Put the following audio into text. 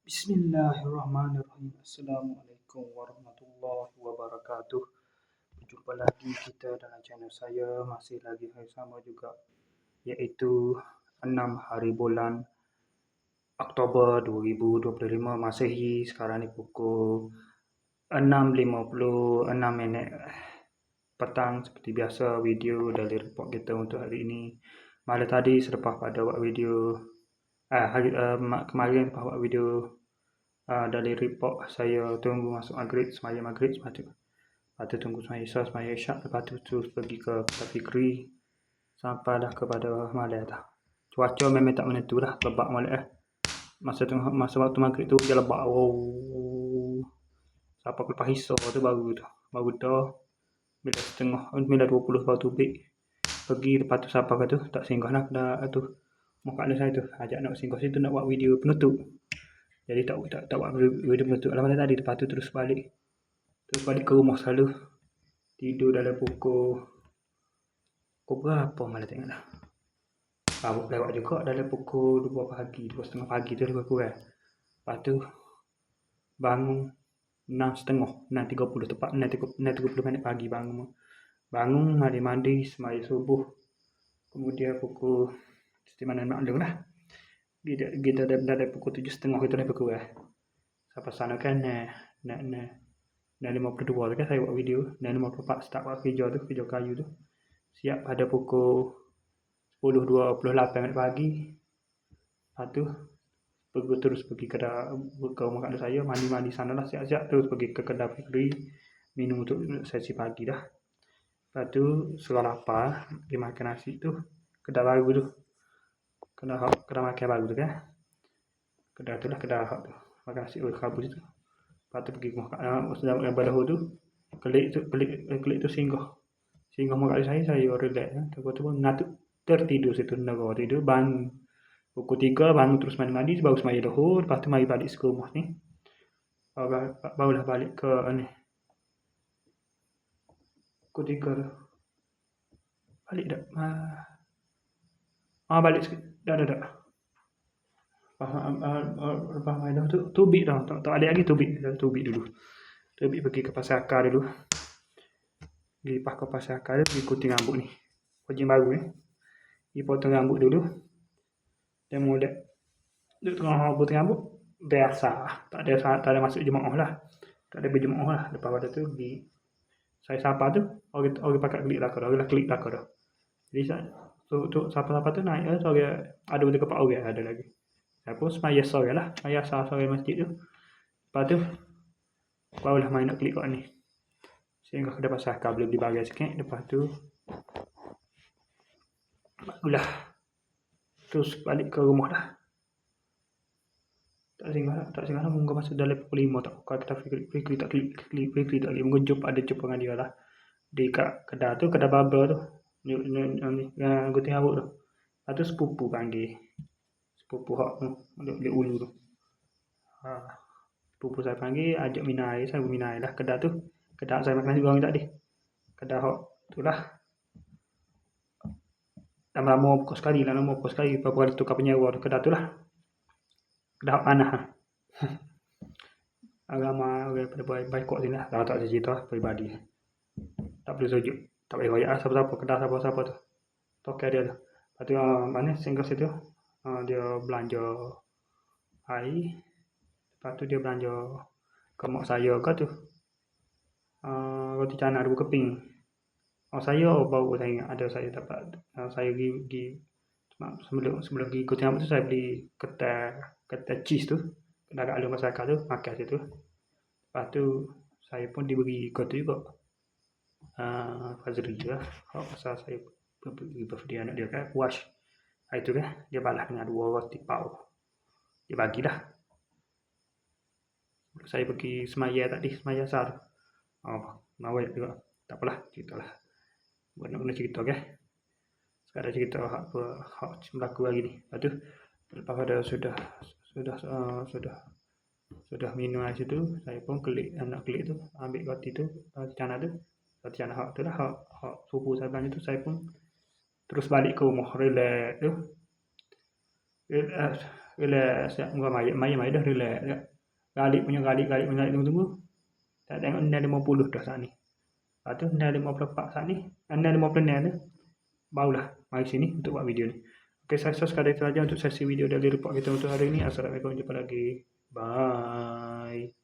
Bismillahirrahmanirrahim. Assalamualaikum warahmatullahi wabarakatuh. Berjumpa lagi kita dalam channel saya, masih lagi hari sama juga, iaitu 6 hari bulan Oktober 2025 Masehi. Sekarang ni pukul 6.56 petang. Seperti biasa, video dari report kita untuk hari ini. Malam tadi selepas pada buat video kemarin lepas buat video dari report, saya tunggu masuk maghrib, semaya maghrib, lepas tu tunggu semaya isyak, semaya isyak, lepas tu terus pergi ke Kota Fikri sampailah kepada malam dah. Cuaca memang tak menentu lah, lebak malam masa waktu maghrib tu dia lebak. Siapa lepas isyak tu baru dah bila setengah, bila 20 baru tubik pergi. Lepas tu siapa tu tak singgah lah tu mak kak saya tu ajak nak singgah situ nak buat video penutup. Jadi tak buat video penutup lah malam tadi. Lepas tu terus balik ke rumah selalu. Tidur dalam pukul berapa malam tengok dah. Lewat juga dalam pukul 2 pagi, 2.30 pagi tu lebih kurang. Lepas tu bangun 6.30 tepat 6.30 minit pagi bangun mandi semaya subuh. Kemudian pukul mana maklum lah, kita dari pukul 7.30 kita lebih kurang. Sampai sana kan nak 52 tu kan saya buat video. Nak 54 start buat kerja kayu tu. Siap pada pukul 10.28 minit pagi. Lepas tu terus pergi ke rumah kat saya, mandi sana lah, siap-siap terus pergi ke kedai Fikri minum untuk sesi pagi dah. Lepas tu setelah lapar pergi makan nasi tu, kedai baru tu, kedai makan baru tu kan, kedai tu lah, kedai hak tu makan nasi kabus tu. Lepas tu pergi rumah yang pada tu, kelik tu singgah mak saya relax. Lepas tu pun ngatuk tertidur situ, tidur bangun pukul 3, bangun terus mandi baru semaya lohor. Lepas tu mari balik ke rumah ni, barulah balik ke ni pukul 3 tu balik dah. Balik sikit dah. Lepas main dah tu tubik dah, tak balik lagi, tubik dulu. Tubik pergi ke Pasar Akar dulu. Pergi ke Pasar Akar pergi gunting rambut ni, kucing baru ni. Pergi potong rambut dulu. Dan mula tengah potong rambut biasa, tak ada masuk jemaah lah, tak ada berjemaah lah. Lepas pada tu saya sapa tu orang pakai klik lah dah. Jadi tu sapa tu naik lah, ada betul kepak orang ada lagi. Saya pun semaya sore lah, semaya sore masjid tu. Lepas tu barulah main nak klik kat ni, sehingga ke Pasar Akar boleh beli barang sikit. Lepas tu barulah terus balik ke rumah dah. Tak singgah lah, mungkin masuk dalam pukul 5 tak. Kalau kita Fikri tak klik, mungkin ada jumpa dengan dia lah di kedai tu, kedai barber tu, ni gunting rambut tu. Lepas tu sepupu panggil, sepupu hak di ulu tu. Sepupu saya panggil, ajak minum air. Saya minum air lah. Kedai tu, kedai saya makan nasi goreng tadi, kedai hak tu lah. Lama-lama pukul sekali, beberapa kali tukar penyewa tu. Kedai tu lah, kedai hak panah lah. Agama orang pada baikot sini lah. Kalau tak ada cerita peribadi, tak boleh sujud, tak boleh royak siapa-siapa, kedai siapa-siapa tu, tokai dia tu. Lepas tu mana singgah situ, dia belanja air. Lepas tu dia belanja ke mak saya ke tu, roti canai 2 keping. Saya baru saya ingat ada, saya dapat, saya pergi sebelum pergi gunting rambut tu, saya beli ketai cheese tu, kedai kat Pasar Akar tu, makan situ. Lepas tu saya pun diberi kota juga, Fazri lah, pasal saya pergi birthday anak dia kan, wash itu kan, dia balas dengan 2 roti pau, dia bagilah. Saya pergi semaya tadi, semaya asar. Nawai juga, tak apalah, ceritalah, buat cerita kan. Sekarang cerita hak berlaku hari ni. Lepas tu lepas pada sudah minum air situ, saya pun nak klik tu, ambil roti tu, roti canai hak tu lah, hak subuh saya belanja tu. Saya pun terus balik ke rumah, relax tu. Relax sekejap, bukan mayat dah relax sekejap. Galip punya, tunggu. Tak tengok ni dah 50 dah saat ni. Lepas tu dah 54 saat ni. Dah 56 dah. Barulah mari sini untuk buat video ni. Okay, saya sekadar itu saja untuk sesi video dari report kita untuk hari ini. Assalamualaikum, jumpa lagi. Bye.